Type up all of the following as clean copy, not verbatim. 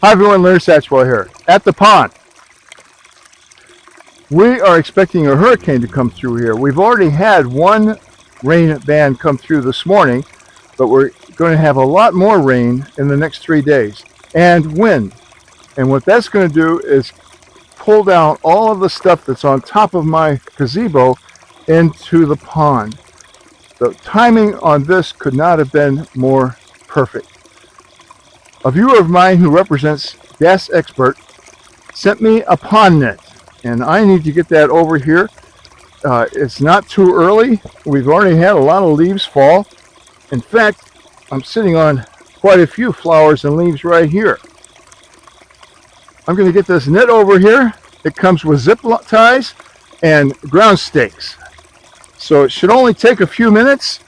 Hi everyone, Larry Satchwell here at the pond. We are expecting a hurricane to come through here. We've already had one rain band come through this morning, but we're going to have a lot more rain in the next 3 days and wind. And what that's going to do is pull down all of the stuff that's on top of my gazebo into the pond. The timing on this could not have been more perfect. A viewer of mine who represents Gas Expert sent me a pond net, and I need to get that over here. It's not too early. We've already had a lot of leaves fall. In fact, I'm sitting on quite a few flowers and leaves right here. I'm going to get this net over here. It comes with zip ties and ground stakes. So it should only take a few minutes,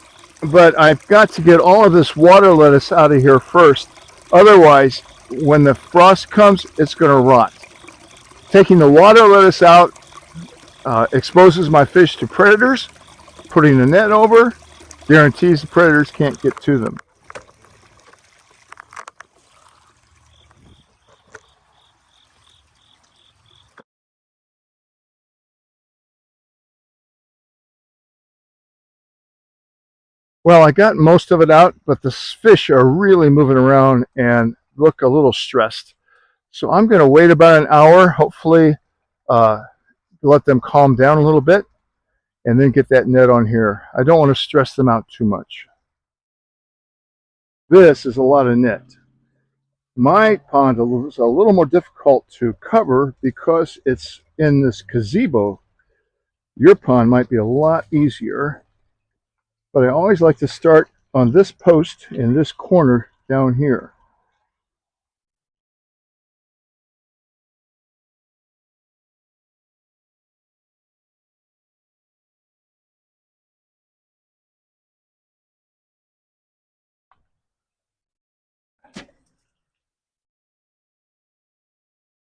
but I've got to get all of this water lettuce out of here first. Otherwise, when the frost comes, it's going to rot. Taking the water lettuce out exposes my fish to predators. Putting the net over guarantees the predators can't get to them. Well, I got most of it out, but the fish are really moving around and look a little stressed. So I'm going to wait about an hour, hopefully let them calm down a little bit, and then get that net on here. I don't want to stress them out too much. This is a lot of net. My pond is a little more difficult to cover because it's in this gazebo. Your pond might be a lot easier, but I always like to start on this post in this corner down here.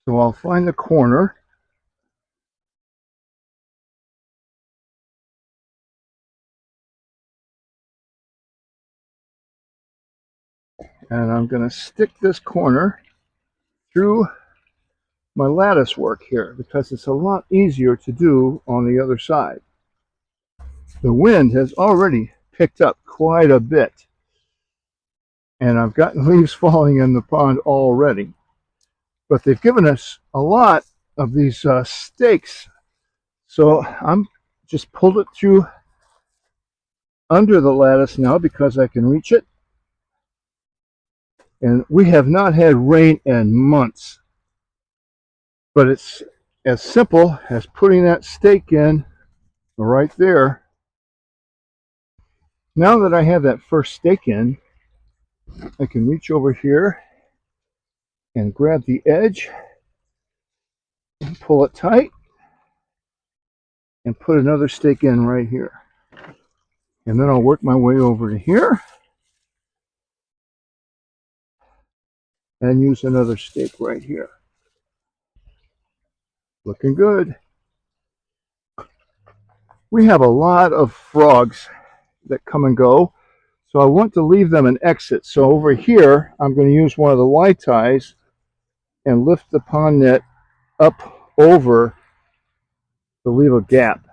So I'll find the corner. And I'm going to stick this corner through my lattice work here because it's a lot easier to do on the other side. The wind has already picked up quite a bit, and I've gotten leaves falling in the pond already. But they've given us a lot of these stakes, so I'm just pulled it through under the lattice now because I can reach it. And we have not had rain in months, but it's as simple as putting that stake in right there. Now that I have that first stake in, I can reach over here and grab the edge and pull it tight and put another stake in right here. And then I'll work my way over to here and use another stake right here. Looking good. We have a lot of frogs that come and go, so I want to leave them an exit. So over here, I'm going to use one of the Y ties and lift the pond net up over to leave a gap.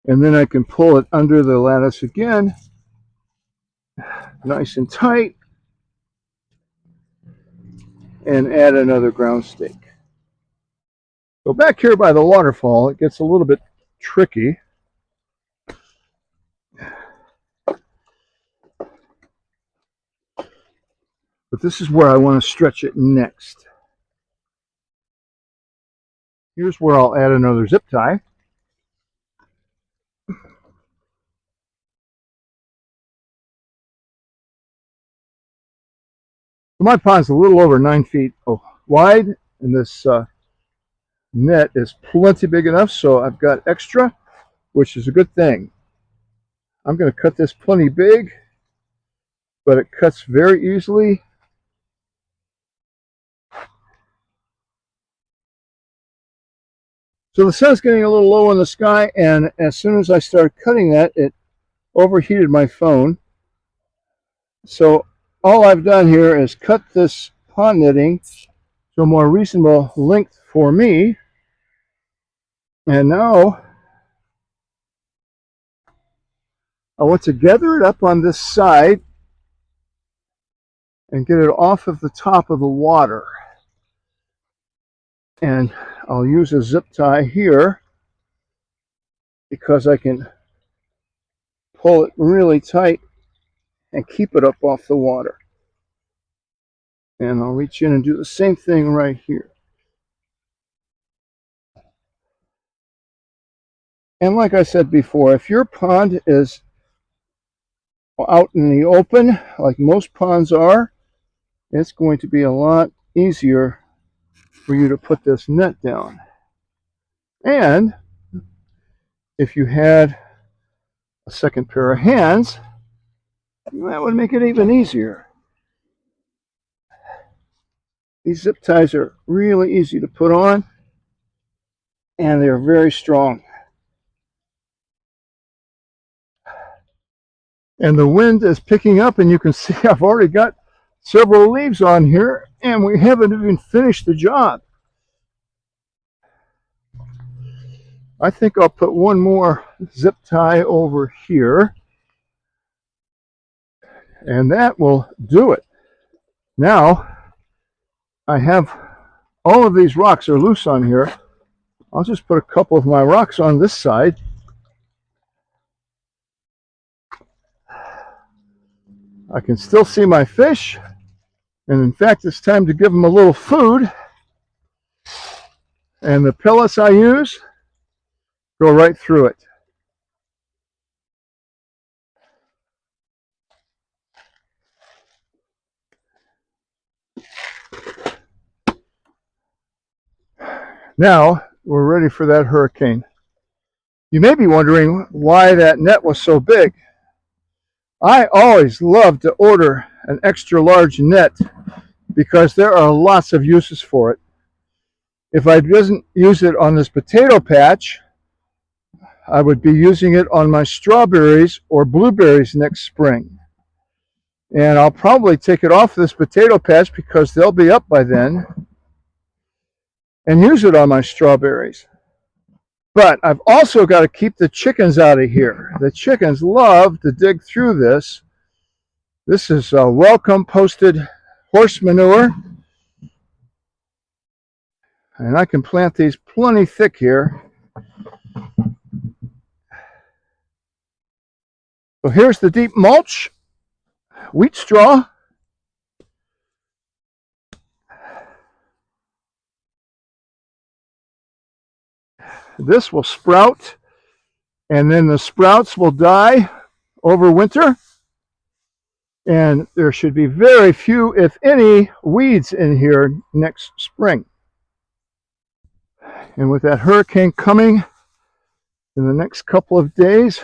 And then I can pull it under the lattice again, nice and tight, and add another ground stake. So back here by the waterfall, it gets a little bit tricky. But this is where I want to stretch it next. Here's where I'll add another zip tie. So my pond's a little over 9 feet wide, and this net is plenty big enough, so I've got extra, which is a good thing. I'm going to cut this plenty big, but it cuts very easily. So the sun's getting a little low in the sky, and as soon as I started cutting that, it overheated my phone. So all I've done here is cut this pond netting to a more reasonable length for me. And now I want to gather it up on this side and get it off of the top of the water. And I'll use a zip tie here because I can pull it really tight and keep it up off the water. And I'll reach in and do the same thing right here. And like I said before, if your pond is out in the open, like most ponds are, it's going to be a lot easier for you to put this net down. And if you had a second pair of hands, that would make it even easier. These zip ties are really easy to put on, and they're very strong. And the wind is picking up, and you can see I've already got several leaves on here, and we haven't even finished the job. I think I'll put one more zip tie over here, and that will do it. Now, I have all of these rocks are loose on here. I'll just put a couple of my rocks on this side. I can still see my fish, and in fact, it's time to give them a little food. And the pellets I use go right through it. Now, we're ready for that hurricane. You may be wondering why that net was so big. I always love to order an extra large net because there are lots of uses for it. If I didn't use it on this potato patch, I would be using it on my strawberries or blueberries next spring. And I'll probably take it off this potato patch because they'll be up by then, and use it on my strawberries. But I've also got to keep the chickens out of here. The chickens love to dig through this. This is well-composted horse manure. And I can plant these plenty thick here. So here's the deep mulch, wheat straw. This will sprout, and then the sprouts will die over winter. And there should be very few, if any, weeds in here next spring. And with that hurricane coming in the next couple of days,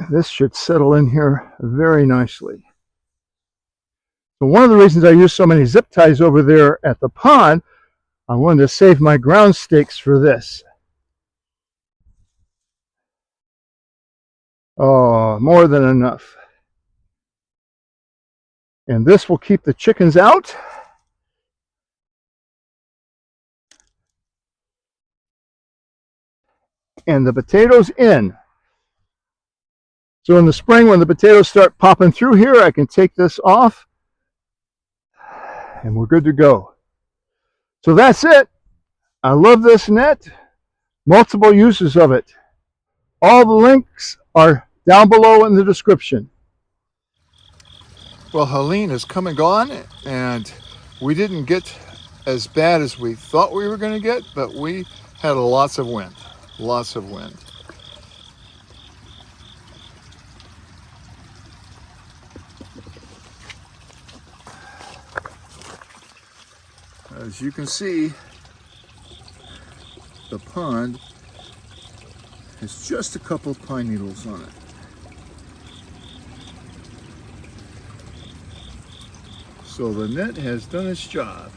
this should settle in here very nicely. So one of the reasons I use so many zip ties over there at the pond, I wanted to save my ground stakes for this. Oh, more than enough. And this will keep the chickens out. And the potatoes in. So in the spring, when the potatoes start popping through here, I can take this off, and we're good to go. So that's it. I love this net. Multiple uses of it. All the links are down below in the description. Well, Helene has come and gone, and we didn't get as bad as we thought we were going to get, but we had lots of wind. Lots of wind. As you can see, the pond has just a couple of pine needles on it. So the net has done its job.